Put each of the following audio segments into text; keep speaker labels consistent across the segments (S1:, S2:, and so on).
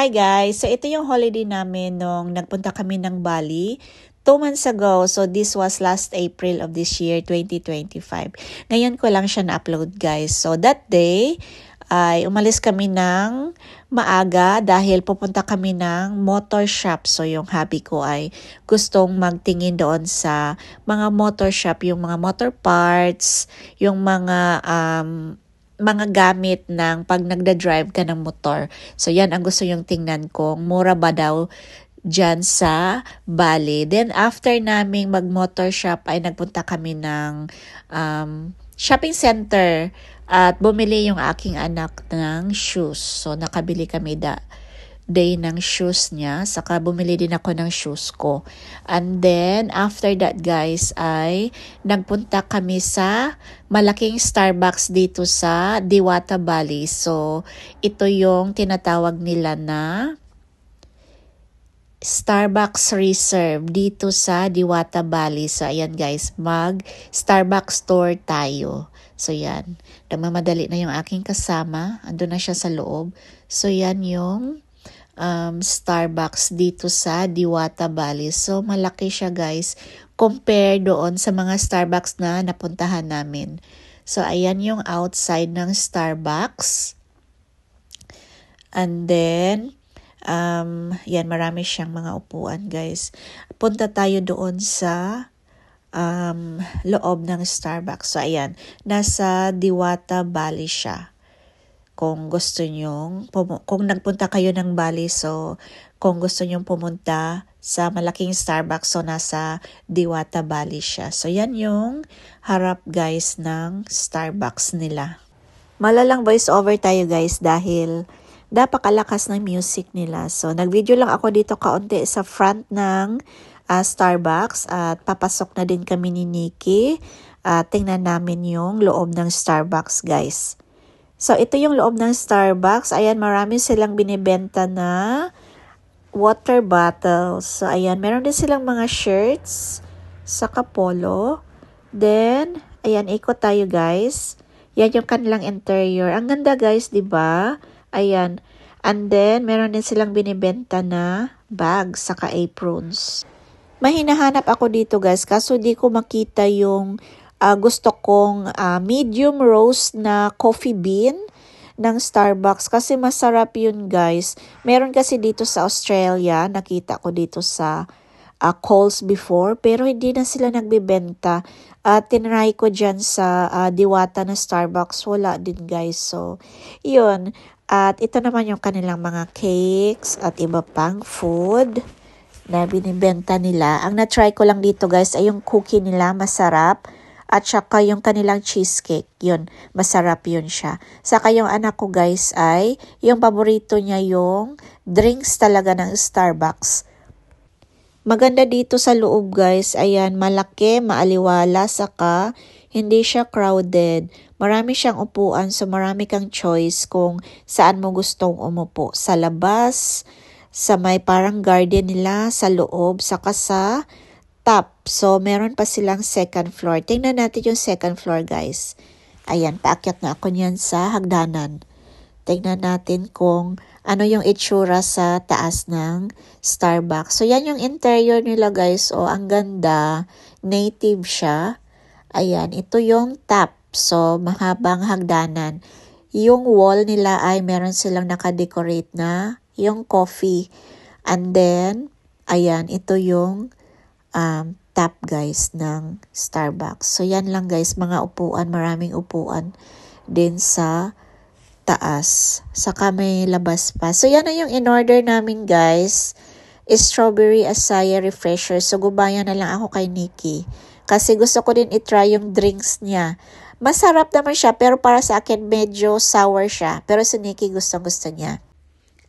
S1: Hi guys! So ito yung holiday namin nung nagpunta kami ng Bali 2 months ago. So this was last April of this year, 2025. Ngayon ko lang siya na-upload guys. So that day ay umalis kami ng maaga dahil pupunta kami ng motor shop. So yung hubby ko ay gustong magtingin doon sa mga motor shop, yung mga motor parts, yung mga gamit ng pag nagda-drive ka ng motor. So yan ang gusto yung tingnan ko. Mura ba daw dyan sa Bali. Then after naming mag-motor shop ay nagpunta kami ng shopping center at bumili yung aking anak ng shoes. So nakabili kami day ng shoes niya. Saka bumili din ako ng shoes ko. And then, after that guys, ay nagpunta kami sa malaking Starbucks dito sa Diwata Bali. So, ito yung tinatawag nila na Starbucks Reserve dito sa Diwata Bali. So, ayan guys, mag-Starbucks tour tayo. So, yan. Nagmamadali na yung aking kasama. Ando na siya sa loob. So, yan yung Starbucks dito sa Diwata Bali. So, malaki siya guys compare doon sa mga Starbucks na napuntahan namin. So, ayan yung outside ng Starbucks. And then, yan, marami siyang mga upuan guys. Punta tayo doon sa loob ng Starbucks. So, ayan, nasa Diwata Bali siya. Kung gusto nyong, kung nagpunta kayo ng Bali, so kung gusto nyong pumunta sa malaking Starbucks, so nasa Diwata Bali siya. So yan yung harap guys ng Starbucks nila. Malalang voice over tayo guys dahil napakalakas ng music nila. So nag-video lang ako dito kaunti sa front ng Starbucks at papasok na din kami ni Nikki. Tingnan namin yung loob ng Starbucks guys. So, ito yung loob ng Starbucks. Ayan, marami silang binibenta na water bottles. So, ayan, meron din silang mga shirts, saka polo. Then, ayan, ikot tayo guys. Yan yung kanilang interior. Ang ganda guys, di ba? Ayan. And then, meron din silang binibenta na bags, saka aprons. May hinahanap ako dito guys, kaso di ko makita yung gusto kong medium roast na coffee bean ng Starbucks kasi masarap yun guys. Meron kasi dito sa Australia, nakita ko dito sa Coles before, pero hindi na sila nagbibenta. Tinry ko dyan sa Diwata na Starbucks, wala din guys. So, yun. At ito naman yung kanilang mga cakes at iba pang food na binibenta nila. Ang na-try ko lang dito guys ay yung cookie nila, masarap. At saka yung kanilang cheesecake, yun, masarap yun siya. Saka yung anak ko guys ay, yung paborito niya yung drinks talaga ng Starbucks. Maganda dito sa loob guys, ayan, malaki, maaliwala, saka hindi siya crowded. Marami siyang upuan, so marami kang choice kung saan mo gustong umupo. Sa labas, sa may parang garden nila, sa loob, saka sa top. So, meron pa silang second floor. Tingnan natin yung second floor, guys. Ayan, paakyat na ako niyan sa hagdanan. Tingnan natin kung ano yung itsura sa taas ng Starbucks. So, yan yung interior nila, guys. O, ang ganda. Native siya. Ayan, ito yung top. So, mahabang hagdanan. Yung wall nila ay meron silang nakadecorate na yung coffee. And then, ayan, ito yung top guys ng Starbucks. So yan lang guys, mga upuan, maraming upuan din sa taas. Saka may labas pa. So yan na yung in-order namin guys. Strawberry acai refresher. So gubayan na lang ako kay Nikki. Kasi gusto ko din i-try yung drinks niya. Masarap naman siya pero para sa akin medyo sour siya. Pero si Nikki gustong-gusto niya.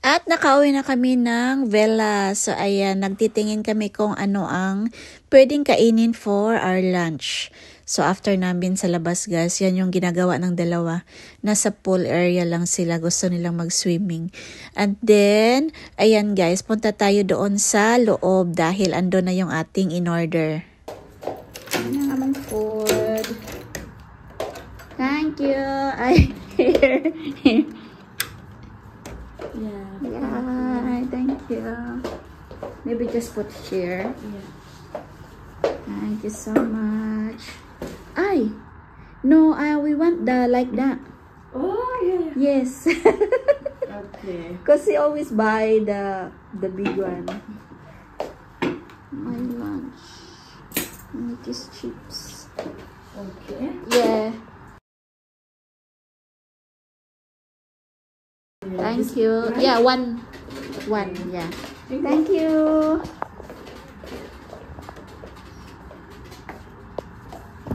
S1: At nakauwi na kami ng Vela. So ayan, nagtitingin kami kung ano ang pwedeng kainin for our lunch. So after namin sa labas guys, yan yung ginagawa ng dalawa. Nasa pool area lang sila, gusto nilang mag-swimming. And then, ayan guys, punta tayo doon sa loob dahil ando na yung ating in-order. Ano namang food? Thank you. Ay, here. Yeah. you. Maybe just put here.
S2: Yeah.
S1: Thank you so much. Ay! No, we want the like that.
S2: Oh, yeah.
S1: Yes.
S2: Okay.
S1: Because he always buy the big one. My lunch. And it is chips.
S2: Okay.
S1: Yeah. Thank you.
S2: Right?
S1: Yeah, one. Yeah. Thank you.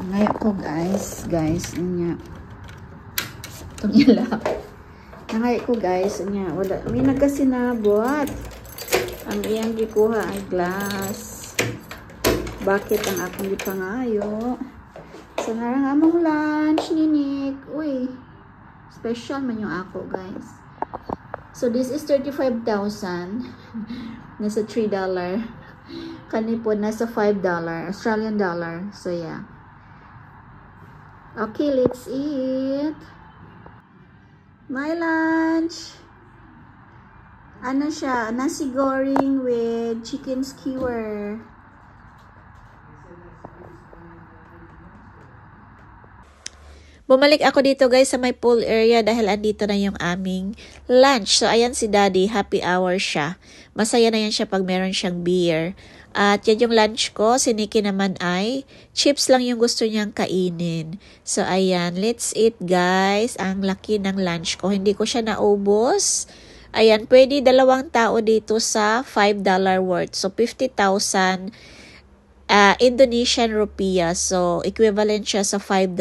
S1: Ngayon ko guys, niya. Itong ilap. Ngayon ko guys, niya. Wala, may nagkasinabot. Ang iyang gikuha ay glass. Bakit ang akong gipangayo? So, narang among lunch, ninik. Uy, special man yung ako guys. So, this is 35,000. Nasa $3. Kani po, nasa $5. Australian dollar. So, yeah. Okay, let's eat. My lunch. Ano siya? Nasi goreng with chicken skewer. Bumalik ako dito guys sa may pool area dahil andito na yung aming lunch. So ayan si Daddy, happy hour siya. Masaya na yan siya pag meron siyang beer. At yan yung lunch ko. Si Nikki naman ay chips lang yung gusto niyang kainin. So ayan, let's eat guys. Ang laki ng lunch ko. Hindi ko siya naubos. Ayan, pwede 2 tao dito sa $5 worth. So 50,000 Indonesian rupiah. So equivalent siya sa $5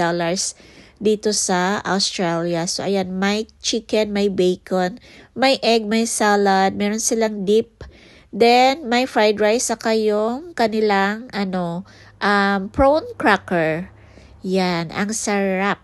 S1: dito sa Australia. So, ayan, may chicken, may bacon, may egg, may salad, meron silang dip. Then, may fried rice, saka yung kanilang, prawn cracker. Yan, ang sarap.